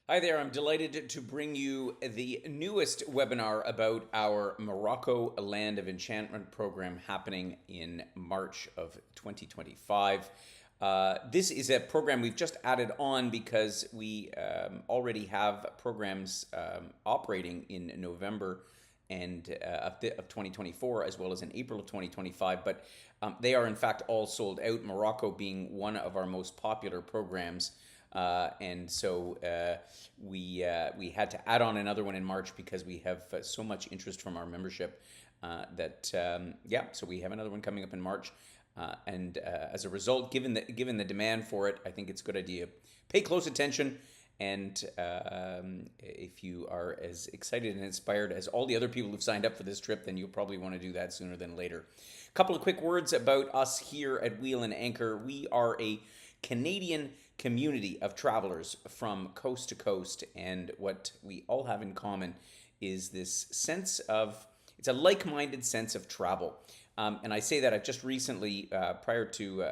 Hi there, I'm delighted to bring you the newest webinar about our Morocco Land of Enchantment program happening in March of 2025. This is a program we've just added on because we already have programs operating in November and of 2024 as well as in April of 2025, but they are in fact all sold out, Morocco being one of our most popular programs. And so we had to add on another one in March because we have so much interest from our membership so we have another one coming up in March. And as a result, given the demand for it, I think it's a good idea. Pay close attention, and if you are as excited and inspired as all the other people who've signed up for this trip, then you'll probably want to do that sooner than later. A couple of quick words about us here at Wheel and Anchor. We are a Canadian community of travelers from coast to coast, and what we all have in common is this sense of it's a like-minded sense of travel. And I say that I've just recently, prior to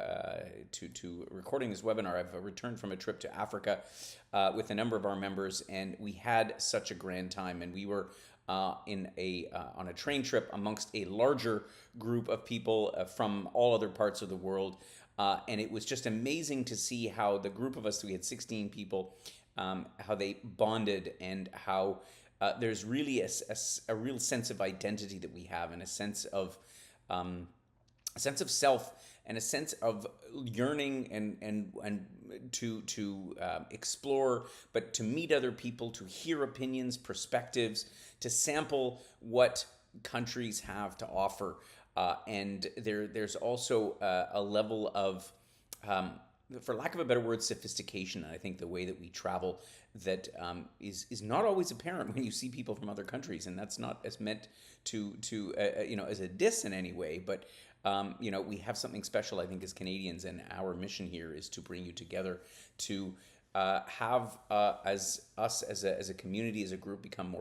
recording this webinar, I've returned from a trip to Africa with a number of our members, and we had such a grand time. And we were on a train trip amongst a larger group of people from all other parts of the world. And it was just amazing to see how the group of us, we had 16 people, how they bonded, and how there's really a real sense of identity that we have, and a sense of self, and a sense of yearning and to explore, but to meet other people, to hear opinions, perspectives, to sample what countries have to offer. And there's also a level of, for lack of a better word, sophistication. And I think the way that we travel that is not always apparent when you see people from other countries, and that's not as meant to as a diss in any way, but we have something special, I think, as Canadians, and our mission here is to bring you together to have as us as a community, as a group, become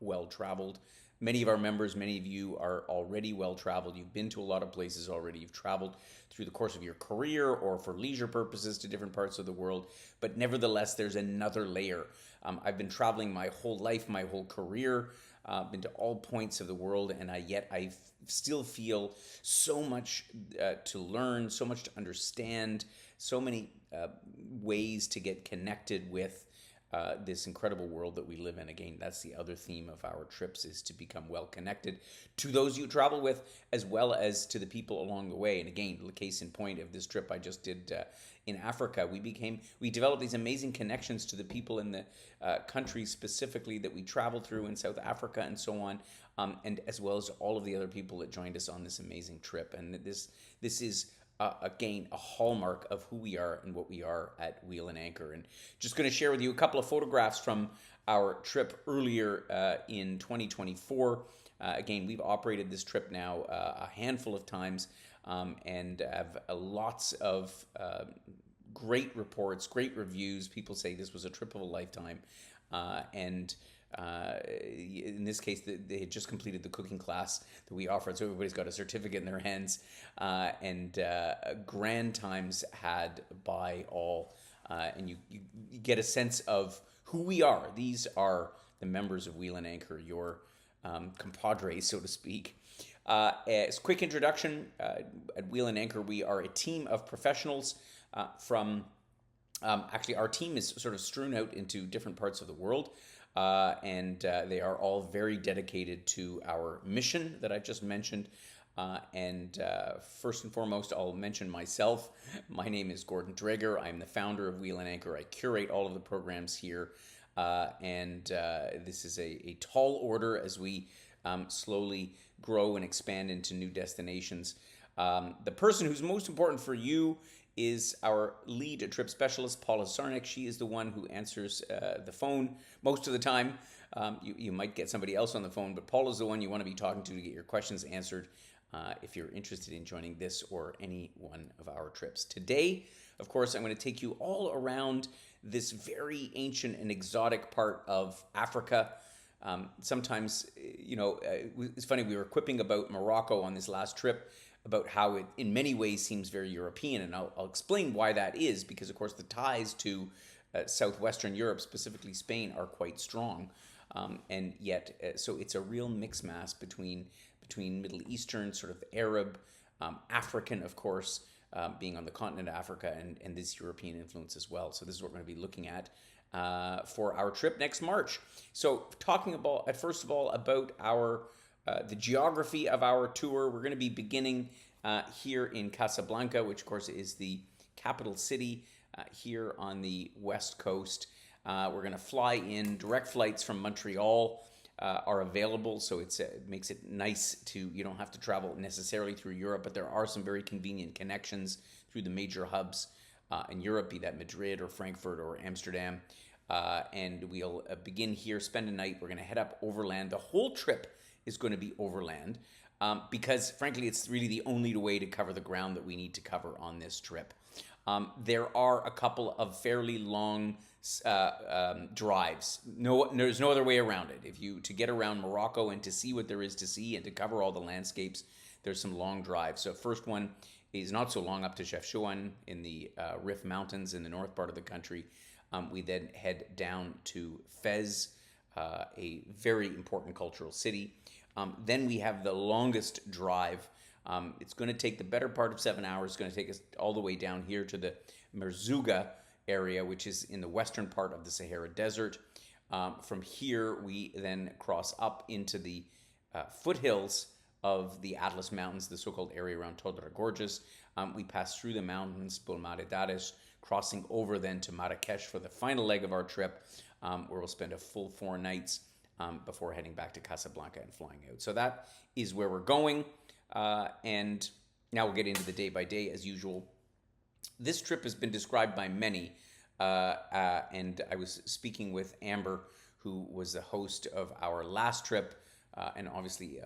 well traveled. Many of our members, many of you are already well traveled. You've been to a lot of places already. You've traveled through the course of your career or for leisure purposes to different parts of the world. But nevertheless, there's another layer. I've been traveling my whole life, my whole career, been to all points of the world, and yet I still feel so much to learn, so much to understand, so many ways to get connected with this incredible world that we live in. Again, that's the other theme of our trips, is to become well connected to those you travel with, as well as to the people along the way. And again, the case in point of this trip I just did in Africa, we developed these amazing connections to the people in the countries specifically that we traveled through in South Africa and so on, and as well as all of the other people that joined us on this amazing trip. And this is again, a hallmark of who we are and what we are at Wheel and Anchor. And just going to share with you a couple of photographs from our trip earlier in 2024. Again, we've operated this trip now a handful of times, and have lots of great reports, great reviews. People say this was a trip of a lifetime. And in this case, they had just completed the cooking class that we offered, so everybody's got a certificate in their hands, and grand times had by all. And you get a sense of who we are. These are the members of Wheel and Anchor, your compadres, so to speak. As a quick introduction, at Wheel and Anchor, we are a team of professionals from actually, our team is sort of strewn out into different parts of the world, and they are all very dedicated to our mission that I've just mentioned. And first and foremost, I'll mention myself. My name is Gordon Drager. I'm the founder of Wheel and Anchor. I curate all of the programs here, and this is a tall order as we slowly grow and expand into new destinations. The person who's most important for you is our lead trip specialist, Paula Sarnik. She is the one who answers the phone most of the time. You might get somebody else on the phone, but Paula's the one you want to be talking to get your questions answered if you're interested in joining this or any one of our trips. Today, of course, I'm going to take you all around this very ancient and exotic part of Africa. Sometimes, it's funny, we were quipping about Morocco on this last trip, about how it in many ways seems very European, and I'll explain why that is, because of course the ties to southwestern Europe, specifically Spain, are quite strong. And yet, so it's a real mix mass between Middle Eastern, sort of Arab, African, of course, being on the continent of Africa, and this European influence as well. So this is what we're going to be looking at for our trip next March. So talking about, first of all, about our the geography of our tour, we're going to be beginning here in Casablanca, which of course is the capital city here on the west coast. We're going to fly in. Direct flights from Montreal are available, so it makes it nice to, you don't have to travel necessarily through Europe, but there are some very convenient connections through the major hubs in Europe, be that Madrid or Frankfurt or Amsterdam. And we'll begin here, spend a night. We're going to head up overland. The whole trip is going to be overland because, frankly, it's really the only way to cover the ground that we need to cover on this trip. There are a couple of fairly long drives. There's no other way around it. To get around Morocco and to see what there is to see and to cover all the landscapes, there's some long drives. So first one is not so long, up to Chefchaouen in the Rif Mountains in the north part of the country. We then head down to Fez, a very important cultural city. Then we have the longest drive. It's going to take the better part of 7 hours. It's going to take us all the way down here to the Merzouga area, which is in the western part of the Sahara Desert. From here, we then cross up into the foothills of the Atlas Mountains, the so-called area around Todra Gorges. We pass through the mountains, Bolmaredares, crossing over then to Marrakesh for the final leg of our trip, where we'll spend a full 4 nights before heading back to Casablanca and flying out. So that is where we're going. And now we'll get into the day by day as usual. This trip has been described by many, and I was speaking with Amber, who was the host of our last trip, and obviously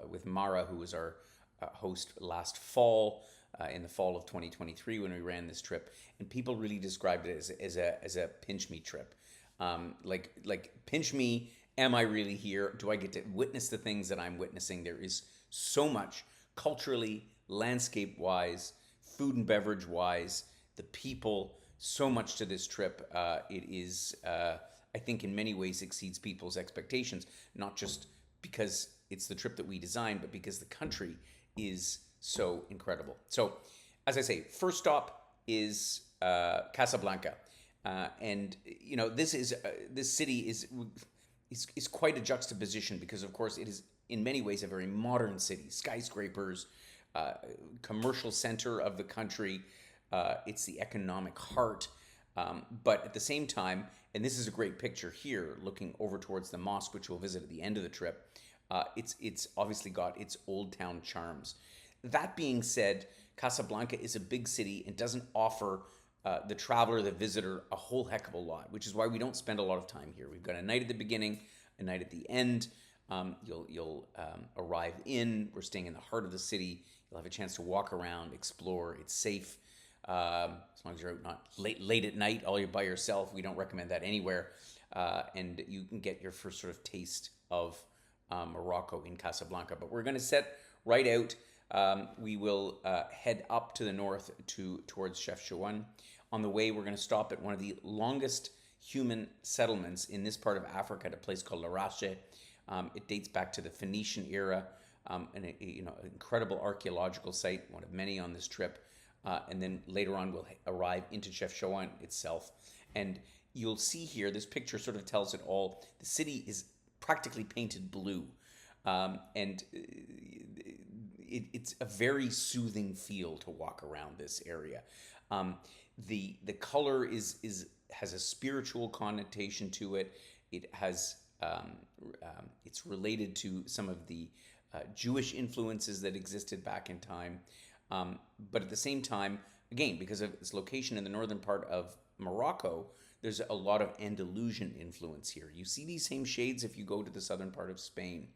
with Mara, who was our host last fall, in the fall of 2023 when we ran this trip, and people really described it as a pinch me trip, like pinch me. Am I really here? Do I get to witness the things that I'm witnessing? There is so much culturally, landscape-wise, food and beverage-wise, the people, so much to this trip. It is, I think, in many ways exceeds people's expectations, not just because it's the trip that we designed, but because the country is so incredible. So, as I say, first stop is Casablanca. And, you know, this city is quite a juxtaposition because, of course, it is in many ways a very modern city. Skyscrapers, commercial center of the country. It's the economic heart. But at the same time, and this is a great picture here, looking over towards the mosque, which we'll visit at the end of the trip, it's obviously got its old town charms. That being said, Casablanca is a big city and doesn't offer the traveler, the visitor, a whole heck of a lot, which is why we don't spend a lot of time here. We've got a night at the beginning, a night at the end. You'll arrive in. We're staying in the heart of the city. You'll have a chance to walk around, explore. It's safe as long as you're out not late at night, all you're by yourself. We don't recommend that anywhere. And you can get your first sort of taste of Morocco in Casablanca. But we're going to set right out. We will head up to the north towards Chefchaouen. On the way, we're going to stop at one of the longest human settlements in this part of Africa, at a place called Larache. It dates back to the Phoenician era, and an incredible archaeological site, one of many on this trip. And then later on, we'll arrive into Chefchaouen itself. And you'll see here, this picture sort of tells it all. The city is practically painted blue. And it's a very soothing feel to walk around this area. The color has a spiritual connotation to it. It has it's related to some of the Jewish influences that existed back in time. But at the same time, again, because of its location in the northern part of Morocco, there's a lot of Andalusian influence here. You see these same shades if you go to the southern part of Spain.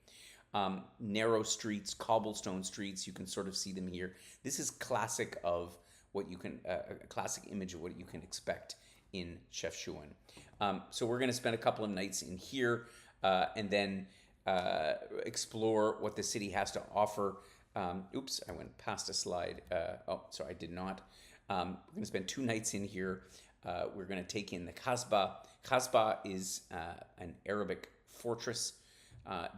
Narrow streets, cobblestone streets, you can sort of see them here. This is classic of what you can, a classic image of what you can expect in Chefchaouen. So we're going to spend a couple of nights in here and then explore what the city has to offer. Oops, I went past a slide. Sorry, I did not. We're going to spend 2 nights in here We're going to take in the Kasbah. Kasbah is an Arabic fortress.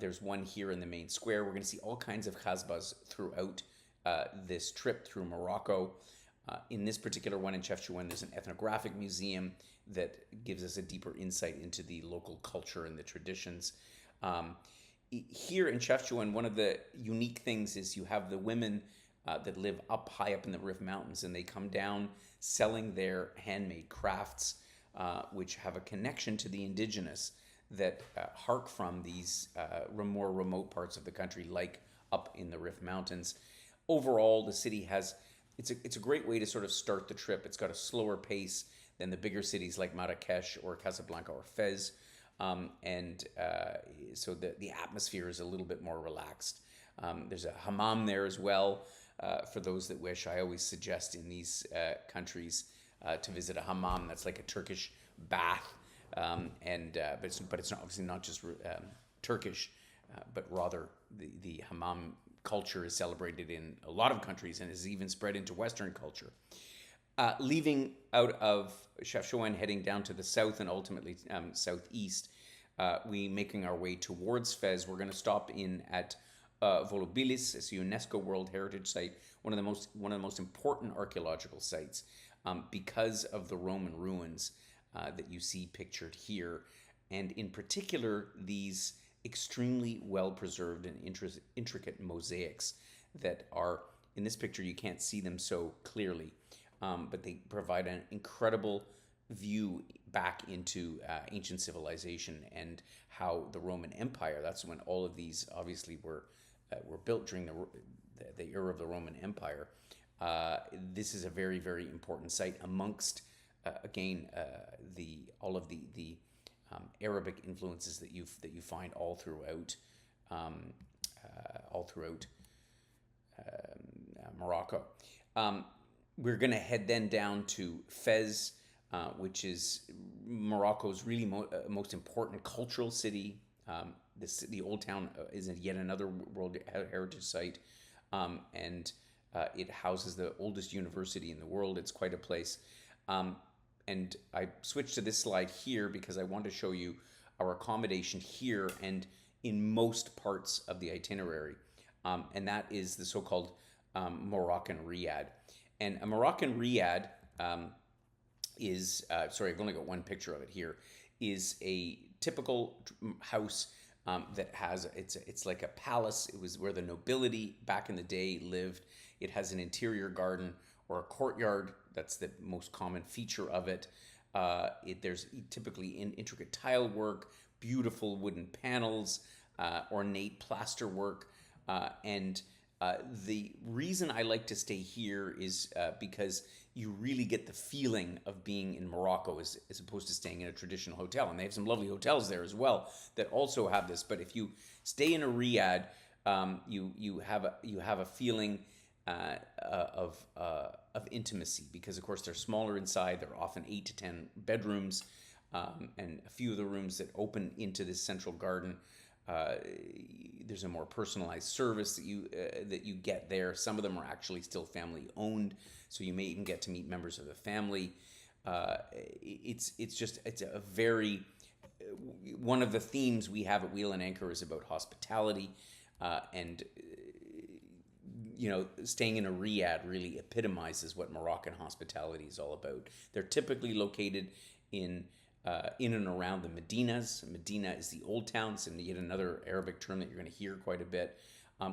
There's one here in the main square. We're going to see all kinds of Kasbahs throughout this trip through Morocco. In this particular one in Chefchaouen, there's an ethnographic museum that gives us a deeper insight into the local culture and the traditions. Here in Chefchaouen, one of the unique things is you have the women that live up high up in the Rif Mountains, and they come down selling their handmade crafts, which have a connection to the indigenous that hark from these more remote parts of the country, like up in the Rif Mountains. Overall, the city has, it's a great way to sort of start the trip. It's got a slower pace than the bigger cities like Marrakesh or Casablanca or Fez. So the atmosphere is a little bit more relaxed. There's a hammam there as well. For those that wish, I always suggest in these countries to visit a hammam. That's like a Turkish bath, but it's not, obviously not just Turkish, but rather the hammam culture is celebrated in a lot of countries and is even spread into Western culture. Leaving out of Chefchaouen, heading down to the south and ultimately southeast, we making our way towards Fez. We're going to stop in at Volubilis. It's a UNESCO World Heritage Site, one of the most important archaeological sites because of the Roman ruins that you see pictured here, and in particular these extremely well preserved and intricate mosaics that are in this picture. You can't see them so clearly, but they provide an incredible view back into ancient civilization and how the Roman Empire. That's when all of these obviously were built during the era of the Roman Empire. This is a very, very important site amongst all of the Arabic influences that you find all throughout Morocco. We're going to head then down to Fez, which is Morocco's really most important cultural city. The Old Town is yet another World Heritage Site, and it houses the oldest university in the world. It's quite a place. And I switched to this slide here because I want to show you our accommodation here and in most parts of the itinerary. And that is the so-called Moroccan riad. And a Moroccan riad sorry, I've only got one picture of it here, is a typical house that has, it's like a palace. It was where the nobility back in the day lived. It has an interior garden or a courtyard. That's the most common feature of it. There's typically intricate tile work, beautiful wooden panels, ornate plaster work, and the reason I like to stay here is because you really get the feeling of being in Morocco as opposed to staying in a traditional hotel. And they have some lovely hotels there as well that also have this. But if you stay in a riad, you have a feeling of intimacy, because of course they're smaller inside. They're often 8 to 10 bedrooms, and a few of the rooms that open into this central garden. There's a more personalized service that you get there. Some of them are actually still family owned, so you may even get to meet members of the family. It's a very one of the themes we have at Wheel and Anchor is about hospitality, and staying in a riad really epitomizes what Moroccan hospitality is all about. They're typically located in and around the Medinas. Medina is the old town. It's yet another Arabic term that you're going to hear quite a bit,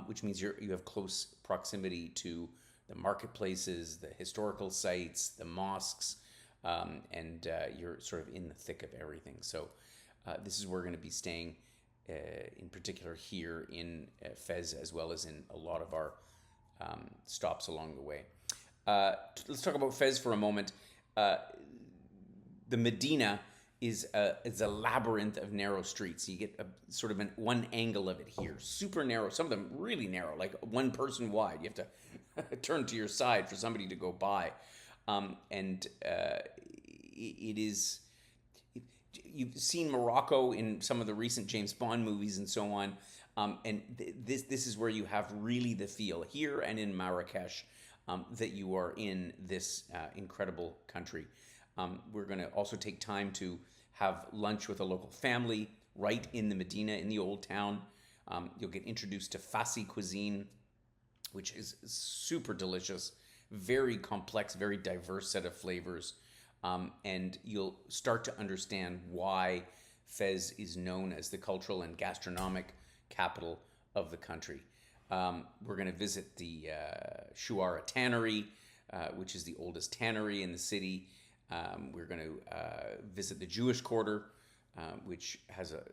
which means you have close proximity to the marketplaces, the historical sites, the mosques, and you're sort of in the thick of everything. So this is where we're going to be staying, in particular here in Fez, as well as in a lot of our stops along the way. Let's talk about Fez for a moment. The Medina is a labyrinth of narrow streets. You get a sort of one angle of it here, super narrow. Some of them really narrow, like one person wide. You have to turn to your side for somebody to go by, and it is. You've seen Morocco in some of the recent James Bond movies and so on, and this is where you have really the feel here and in Marrakesh that you are in this incredible country. We're going to also take time to have lunch with a local family right in the Medina, in the old town. You'll get introduced to Fassi cuisine, which is super delicious, very complex, very diverse set of flavors. And you'll start to understand why Fez is known as the cultural and gastronomic capital of the country. We're going to visit the Shuara Tannery, which is the oldest tannery in the city. We're going to visit the Jewish Quarter, which has a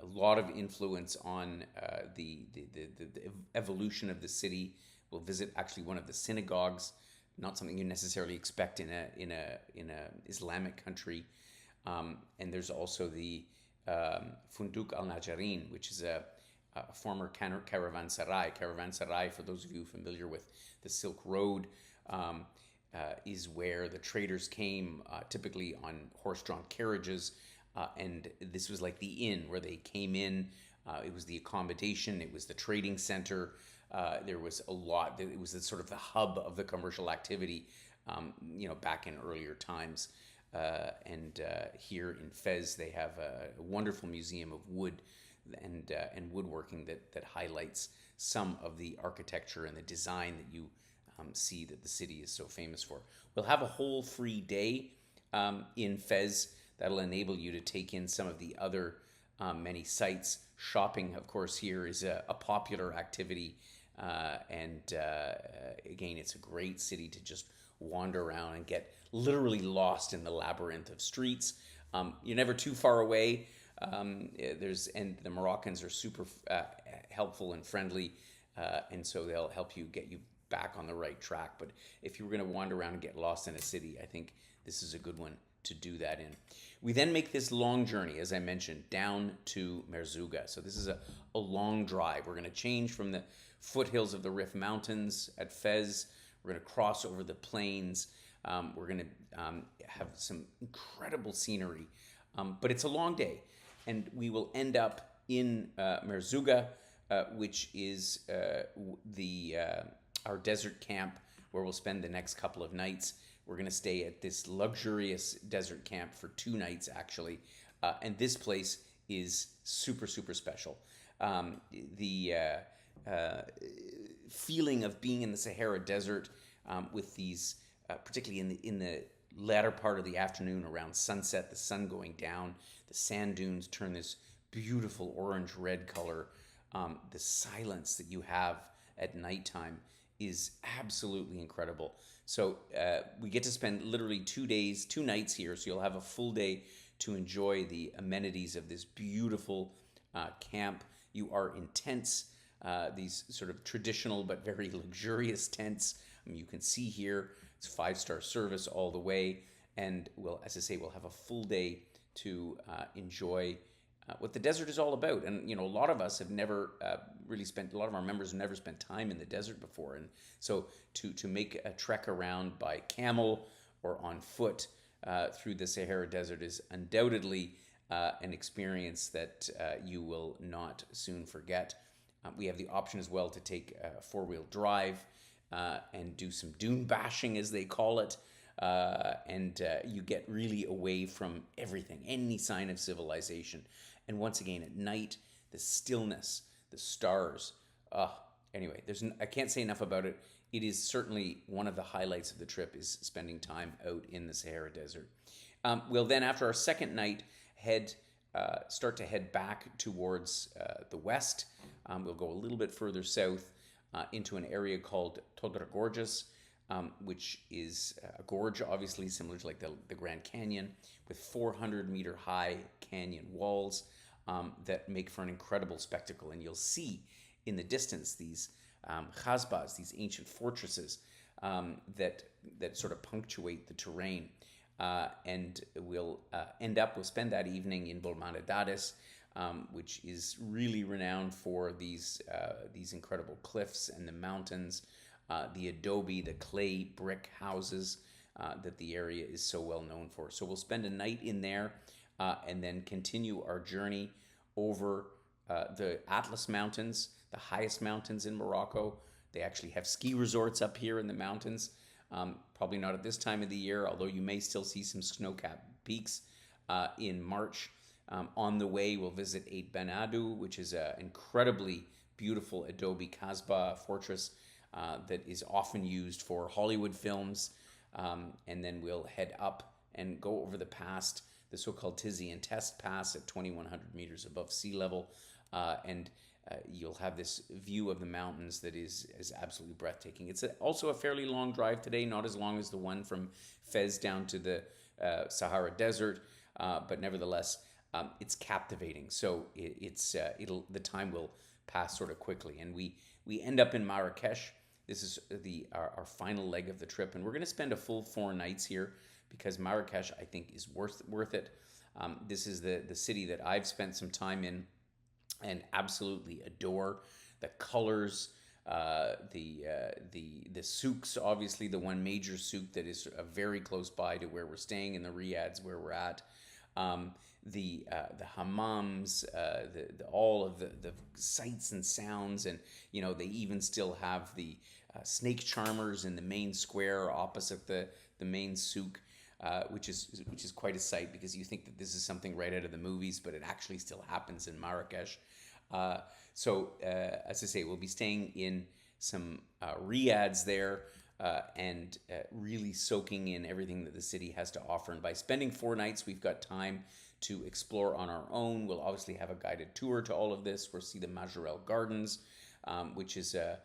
lot of influence on the evolution of the city. We'll visit actually one of the synagogues, not something you necessarily expect in a Islamic country. And there's also the Funduk Al Najarin, which is a former caravanserai. Caravanserai, for those of you familiar with the Silk Road, is where the traders came, typically on horse-drawn carriages, and this was like the inn where they came in. It was the accommodation. It was the trading center. There was a lot. It was the, sort of the hub of the commercial activity, back in earlier times. And here in Fez, they have a wonderful museum of wood and woodworking that highlights some of the architecture and the design that you see that the city is so famous for. We'll have a whole free day in Fez that'll enable you to take in some of the other many sites. Shopping, of course, here is a popular activity. And again, it's a great city to just wander around and get literally lost in the labyrinth of streets. You're never too far away. And the Moroccans are super helpful and friendly, and so they'll help you get you back on the right track. But if you were going to wander around and get lost in a city, I think this is a good one to do that in. We then make this long journey, as I mentioned, down to Merzouga. So this is a long drive. We're going to change from the foothills of the Rif Mountains at Fez. We're going to cross over the plains. We're going to have some incredible scenery, but it's a long day. And we will end up in Merzouga, which is our desert camp where we'll spend the next couple of nights. We're going to stay at this luxurious desert camp for 2 nights, actually. And this place is super, super special. The feeling of being in the Sahara Desert with these, particularly in the latter part of the afternoon around sunset, the sun going down, the sand dunes turn this beautiful orange-red color. The silence that you have at nighttime is absolutely incredible. So we get to spend literally 2 days, 2 nights here, so you'll have a full day to enjoy the amenities of this beautiful camp. You are in tents, these sort of traditional but very luxurious tents. You can see here, it's 5-star service all the way, and as I say, we'll have a full day to enjoy what the desert is all about. And a lot of us have never really spent, a lot of our members have never spent time in the desert before, and so to make a trek around by camel or on foot through the Sahara Desert is undoubtedly an experience that you will not soon forget. We have the option as well to take a 4-wheel drive and do some dune bashing, as they call it. And you get really away from everything, any sign of civilization. And once again, at night, the stillness, the stars. Anyway, I can't say enough about it. It is certainly one of the highlights of the trip is spending time out in the Sahara Desert. We'll then, after our second night, start to head back towards the west. We'll go a little bit further south into an area called Todra Gorges, which is a gorge, obviously similar to like the Grand Canyon, with 400-meter high canyon walls that make for an incredible spectacle. And you'll see in the distance these chasbas, these ancient fortresses that sort of punctuate the terrain. And we'll spend that evening in Bolmanadades, which is really renowned for these incredible cliffs and the mountains, the adobe, the clay brick houses that the area is so well known for. So we'll spend a night in there and then continue our journey over the Atlas Mountains, the highest mountains in Morocco. They actually have ski resorts up here in the mountains. Probably not at this time of the year, although you may still see some snow-capped peaks in March. On the way, we'll visit Ait Ben Adu, which is an incredibly beautiful adobe Casbah fortress that is often used for Hollywood films. And then we'll head up and go over the pass, the so-called Tizian Test Pass at 2,100 meters above sea level. And you'll have this view of the mountains that is absolutely breathtaking. It's also a fairly long drive today, not as long as the one from Fez down to the Sahara Desert, but nevertheless, it's captivating. So the time will pass sort of quickly, and we end up in Marrakesh. This is our final leg of the trip, and we're going to spend a full 4 nights here because Marrakesh, I think, is worth it. This is the city that I've spent some time in and absolutely adore. The colors, the souks, obviously the one major souk that is very close by to where we're staying in the riads where we're at. The hammams, all of the sights and sounds, and they even still have the snake charmers in the main square opposite the main souk. Which is quite a sight because you think that this is something right out of the movies, but it actually still happens in Marrakesh. So as I say, we'll be staying in some riads there and really soaking in everything that the city has to offer. And by spending 4 nights, we've got time to explore on our own. We'll obviously have a guided tour to all of this. We'll see the Majorelle Gardens, which is a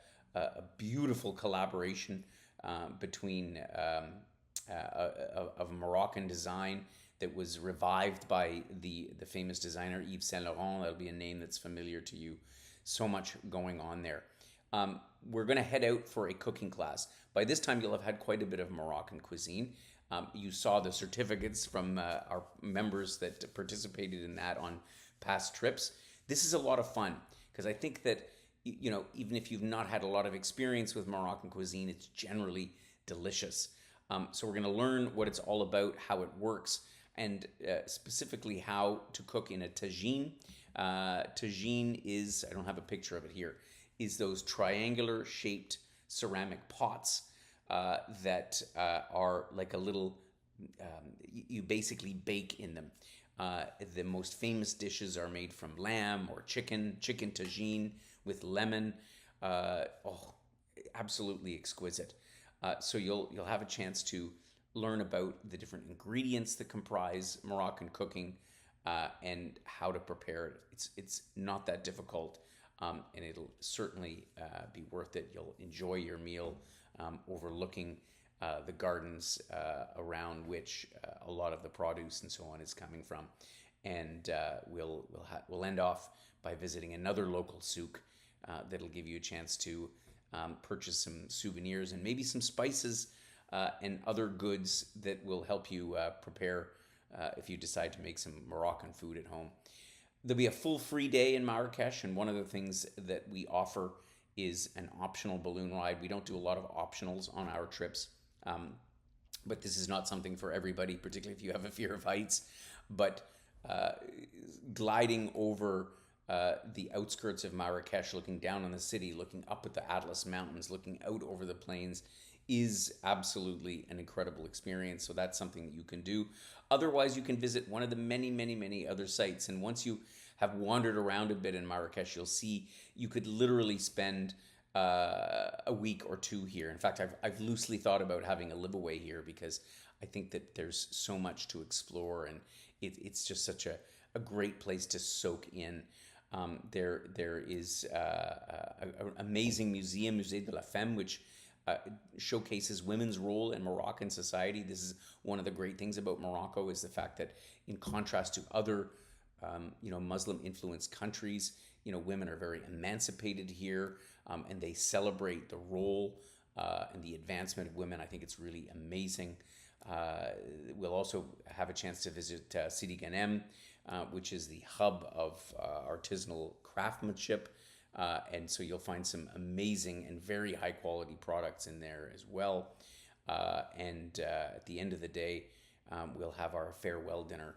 beautiful collaboration between of Moroccan design that was revived by the famous designer Yves Saint Laurent. That'll be a name that's familiar to you. So much going on there. We're going to head out for a cooking class. By this time, you'll have had quite a bit of Moroccan cuisine. You saw the certificates from our members that participated in that on past trips. This is a lot of fun because I think that even if you've not had a lot of experience with Moroccan cuisine, it's generally delicious. So we're going to learn what it's all about, how it works, and specifically how to cook in a tagine. Tagine is, I don't have a picture of it here, is those triangular shaped ceramic pots that are like a little, you basically bake in them. The most famous dishes are made from lamb or chicken tagine with lemon. Absolutely exquisite. So you'll have a chance to learn about the different ingredients that comprise Moroccan cooking and how to prepare it. It's not that difficult, and it'll certainly be worth it. You'll enjoy your meal overlooking the gardens around which a lot of the produce and so on is coming from. And we'll end off by visiting another local souk that'll give you a chance to purchase some souvenirs and maybe some spices and other goods that will help you prepare if you decide to make some Moroccan food at home. There'll be a full free day in Marrakesh, and one of the things that we offer is an optional balloon ride. We don't do a lot of optionals on our trips, but this is not something for everybody, particularly if you have a fear of heights. But gliding over the outskirts of Marrakesh, looking down on the city, looking up at the Atlas Mountains, looking out over the plains, is absolutely an incredible experience. So that's something that you can do. Otherwise, you can visit one of the many, many, many other sites. And once you have wandered around a bit in Marrakesh, you'll see you could literally spend a week or 2 here. In fact, I've loosely thought about having a live away here because I think that there's so much to explore, and it's just such a great place to soak in. There is an amazing museum, Musée de la Femme, which showcases women's role in Moroccan society. This is one of the great things about Morocco, is the fact that in contrast to other Muslim-influenced countries, women are very emancipated here, and they celebrate the role and the advancement of women. I think it's really amazing. We'll also have a chance to visit Sidi Ghanem, which is the hub of artisanal craftsmanship. And so you'll find some amazing and very high quality products in there as well. And at the end of the day, we'll have our farewell dinner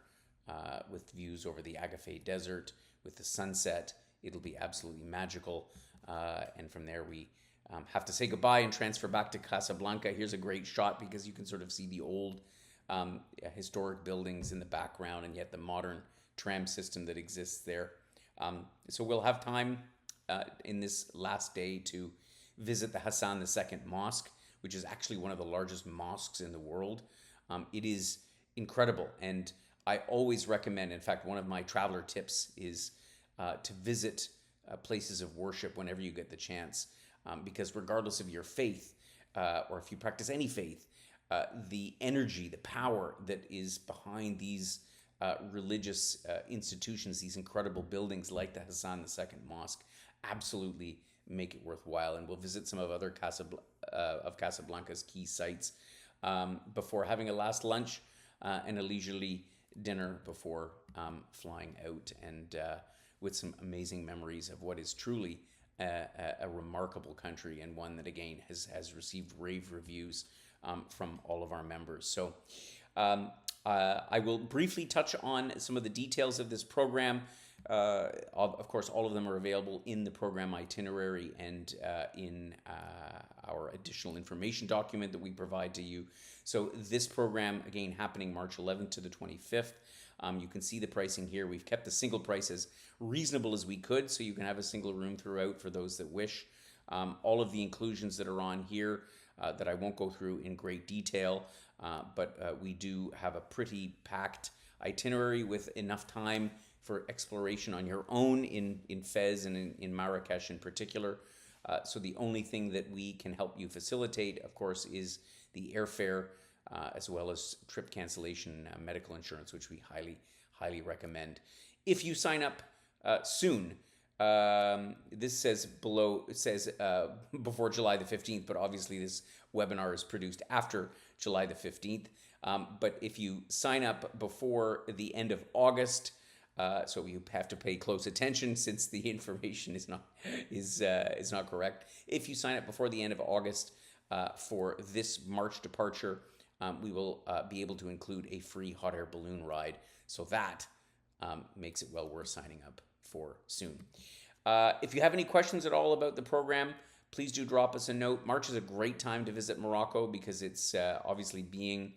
with views over the Agafay Desert with the sunset. It'll be absolutely magical. And from there, we have to say goodbye and transfer back to Casablanca. Here's a great shot because you can sort of see the old historic buildings in the background and yet the modern tram system that exists there. So we'll have time in this last day to visit the Hassan II Mosque, which is actually one of the largest mosques in the world. It is incredible, and I always recommend, in fact, one of my traveler tips is to visit places of worship whenever you get the chance, because regardless of your faith, or if you practice any faith, the energy, the power that is behind these religious institutions, these incredible buildings like the Hassan II Mosque, absolutely make it worthwhile. And we'll visit some of other Casablanca's key sites before having a last lunch and a leisurely dinner before flying out, and with some amazing memories of what is truly a remarkable country, and one that again has received rave reviews from all of our members. So I will briefly touch on some of the details of this program. Of course, all of them are available in the program itinerary and in our additional information document that we provide to you. So this program, again, happening March 11th to the 25th. You can see the pricing here. We've kept the single price as reasonable as we could, so you can have a single room throughout for those that wish. All of the inclusions that are on here that I won't go through in great detail, but we do have a pretty packed itinerary with enough time for exploration on your own in Fez and in Marrakesh in particular. So the only thing that we can help you facilitate, of course, is the airfare, as well as trip cancellation medical insurance, which we highly recommend. If you sign up soon, this says below, it says before July the 15th, but obviously this webinar is produced after July the 15th. But if you sign up before the end of August, so you have to pay close attention since the information is not correct. If you sign up before the end of August for this March departure, we will be able to include a free hot air balloon ride. So that makes it well worth signing up for soon. If you have any questions at all about the program, please do drop us a note. March is a great time to visit Morocco because it's obviously being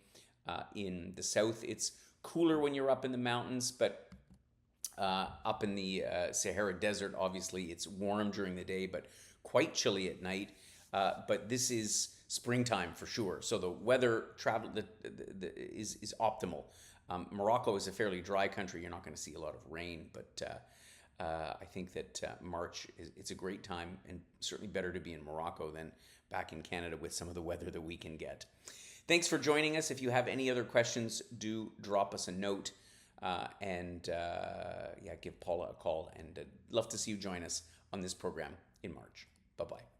in the south. It's cooler when you're up in the mountains, but up in the Sahara Desert, obviously, it's warm during the day, but quite chilly at night. But this is springtime for sure. So the weather travel is optimal. Morocco is a fairly dry country. You're not going to see a lot of rain, but I think that March, it's a great time, and certainly better to be in Morocco than back in Canada with some of the weather that we can get. Thanks for joining us. If you have any other questions, do drop us a note. Give Paula a call, and love to see you join us on this program in March. Bye-bye.